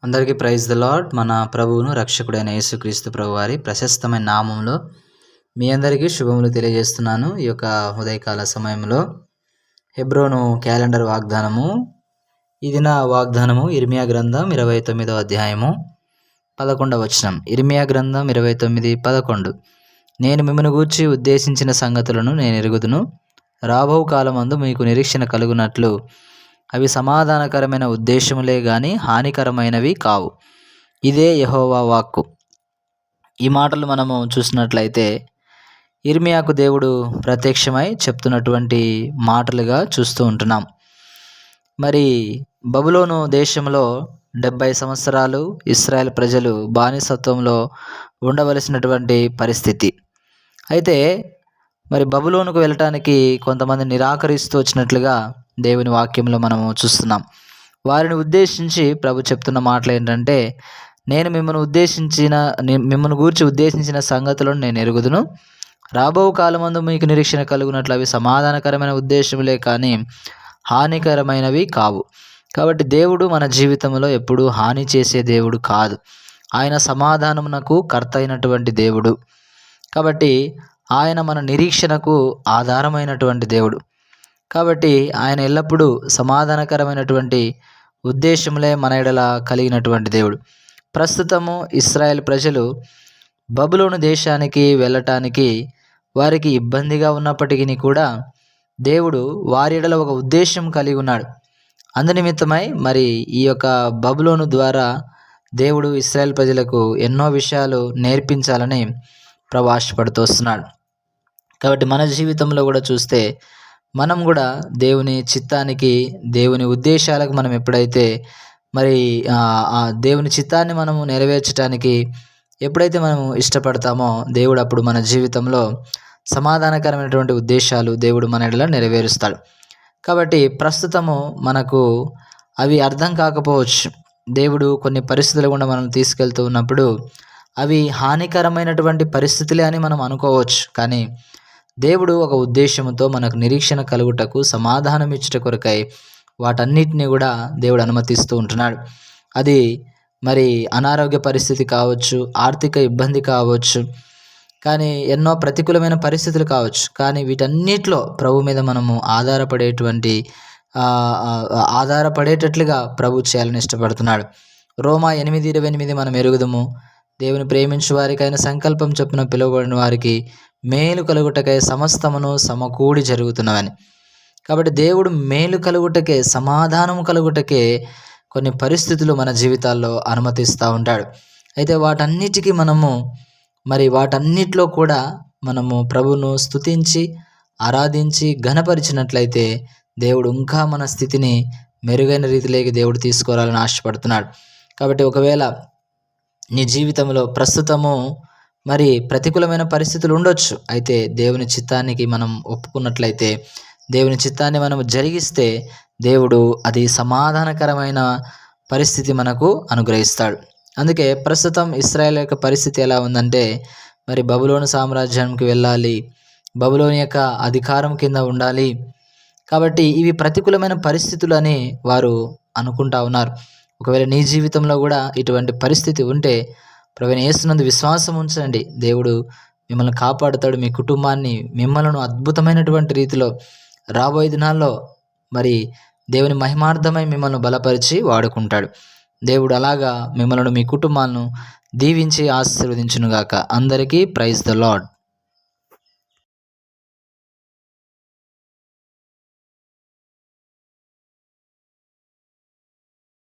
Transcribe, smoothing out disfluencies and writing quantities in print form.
అందరికీ praise the lord. మన ప్రభువును రక్షకుడైన యేసుక్రీస్తు ప్రభు వారి ప్రశస్తమైన నామంలో మీ అందరికీ శుభములు తెలియజేస్తున్నాను. ఈ యొక్క ఉదయకాల సమయంలో హెబ్రోను క్యాలెండర్ వాగ్దానము, ఈ దిన వాగ్దానము ఇర్మియా గ్రంథం 29వ అధ్యాయము 11వ వచనం. ఇర్మియా గ్రంథం 29:11. నేను మిమ్మల్ని గూర్చి ఉద్దేశించిన సంగతులను నేను ఎరుగుదును, రాబో కాలమందు మీకు నిరీక్షణ కలుగునట్లు అవి సమాధానకరమైన ఉద్దేశములే గాని హానికరమైనవి కావు. ఇదే యెహోవా వాక్కు. ఈ మాటలు మనము చూసినట్లయితే ఇర్మియాకు దేవుడు ప్రత్యక్షమై చెప్తున్నటువంటి మాటలుగా చూస్తూ ఉంటున్నాం. మరి బబులోను దేశంలో 70 సంవత్సరాలు ఇశ్రాయేల్ ప్రజలు బానిసత్వంలో ఉండవలసినటువంటి పరిస్థితి. అయితే మరి బబులోనుకు వెళ్ళటానికి కొంతమంది నిరాకరిస్తూ వచ్చినట్లుగా దేవుని వాక్యంలో మనము చూస్తున్నాం. వారిని ఉద్దేశించి ప్రభు చెప్తున్న మాటలు ఏంటంటే, నేను మిమ్మల్ని గూర్చి ఉద్దేశించిన సంగతులను నేను ఎరుగుదును, రాబో కాలమందు మీకు నిరీక్షణ కలుగునట్లు అవి సమాధానకరమైన ఉద్దేశములే కానీ హానికరమైనవి కావు. కాబట్టి దేవుడు మన జీవితంలో ఎప్పుడూ హాని చేసే దేవుడు కాదు. ఆయన సమాధానమునకు కర్త అయినటువంటి దేవుడు. కాబట్టి ఆయన మన నిరీక్షణకు ఆధారమైనటువంటి దేవుడు. కాబట్టి ఆయన ఎల్లప్పుడూ సమాధానకరమైనటువంటి ఉద్దేశములే మన ఎడల కలిగినటువంటి దేవుడు. ప్రస్తుతము ఇశ్రాయేల్ ప్రజలు బబులోను దేశానికి వెళ్ళటానికి వారికి ఇబ్బందిగా ఉన్నప్పటికీ కూడా దేవుడు వారి ఎడల ఒక ఉద్దేశం కలిగి ఉన్నాడు. అందునిమిత్తమై మరి ఈ యొక్క బబులోను ద్వారా దేవుడు ఇశ్రాయేల్ ప్రజలకు ఎన్నో విషయాలు నేర్పించాలని ప్రభు ఆశపడుతూ వస్తున్నాడు. కాబట్టి మన జీవితంలో కూడా చూస్తే మనం కూడా దేవుని చిత్తానికి, దేవుని ఉద్దేశాలకు మనం ఎప్పుడైతే మరి దేవుని చిత్తాన్ని మనము నెరవేర్చడానికి ఎప్పుడైతే మనము ఇష్టపడతామో దేవుడు అప్పుడు మన జీవితంలో సమాధానకరమైనటువంటి ఉద్దేశాలు దేవుడు మన ఎడల నెరవేరుస్తాడు. కాబట్టి ప్రస్తుతము మనకు అవి అర్థం కాకపోవచ్చు. దేవుడు కొన్ని పరిస్థితులు గుండా మనం తీసుకెళ్తూ ఉన్నప్పుడు అవి హానికరమైనటువంటి పరిస్థితులే అని మనం అనుకోవచ్చు. కానీ దేవుడు ఒక ఉద్దేశంతో మనకు నిరీక్షణ కలుగుటకు, సమాధానం ఇచ్చుట కొరకై వాటన్నిటిని కూడా దేవుడు అనుమతిస్తూ ఉంటున్నాడు. అది మరి అనారోగ్య పరిస్థితి కావచ్చు, ఆర్థిక ఇబ్బంది కావచ్చు, కానీ ఎన్నో ప్రతికూలమైన పరిస్థితులు కావచ్చు. కానీ వీటన్నిటిలో ప్రభు మీద మనము ఆధారపడేటట్లుగా ప్రభు చేయాలని ఇష్టపడుతున్నాడు. రోమా 8:28 మనం ఎరుగుదము, దేవుని ప్రేమించు వారికి ఆయన సంకల్పం చొప్పున పిలువబడిన వారికి మేలు కలుగుటకై సమస్తమును సమకూడి జరుగుతున్నవని. కాబట్టి దేవుడు మేలు కలుగుటకే, సమాధానం కలుగుటకే కొన్ని పరిస్థితులు మన జీవితాల్లో అనుమతిస్తూ ఉంటాడు. అయితే వాటన్నిటిలో కూడా మనము ప్రభువును స్తుతించి ఆరాధించి ఘనపరిచినట్లయితే దేవుడు ఇంకా మన స్థితిని మెరుగైన రీతిలోకి దేవుడు తీసుకోవాలని ఆశపడుతున్నాడు. కాబట్టి ఒకవేళ నీ జీవితంలో ప్రస్తుతము మరి ప్రతికూలమైన పరిస్థితులు ఉండొచ్చు. అయితే దేవుని చిత్తానికి మనం ఒప్పుకున్నట్లయితే, దేవుని చిత్తాన్ని మనం జరిగిస్తే దేవుడు అది సమాధానకరమైన పరిస్థితి మనకు అనుగ్రహిస్తాడు. అందుకే ప్రస్తుతం ఇశ్రాయేల్ యొక్క పరిస్థితి ఎలా ఉందంటే, మరి బబులోను సామ్రాజ్యానికి వెళ్ళాలి, బబులోని యొక్క అధికారం కింద ఉండాలి. కాబట్టి ఇవి ప్రతికూలమైన పరిస్థితులు అని వారు అనుకుంటా ఉన్నారు. ఒకవేళ నీ జీవితంలో కూడా ఇటువంటి పరిస్థితి ఉంటే ప్రభువైన యేసునందు విశ్వాసం ఉంచండి. దేవుడు మిమ్మల్ని కాపాడుతాడు. మీ కుటుంబాన్ని, మిమ్మల్ని అద్భుతమైనటువంటి రీతిలో రాబోయే దినాల్లో మరి దేవుని మహిమార్థమై మిమ్మల్ని బలపరిచి వాడుకుంటాడు. దేవుడు అలాగా మిమ్మల్ని, మీ కుటుంబాలను దీవించి ఆశీర్వదించునుగాక. అందరికీ ప్రైజ్ ద లార్డ్.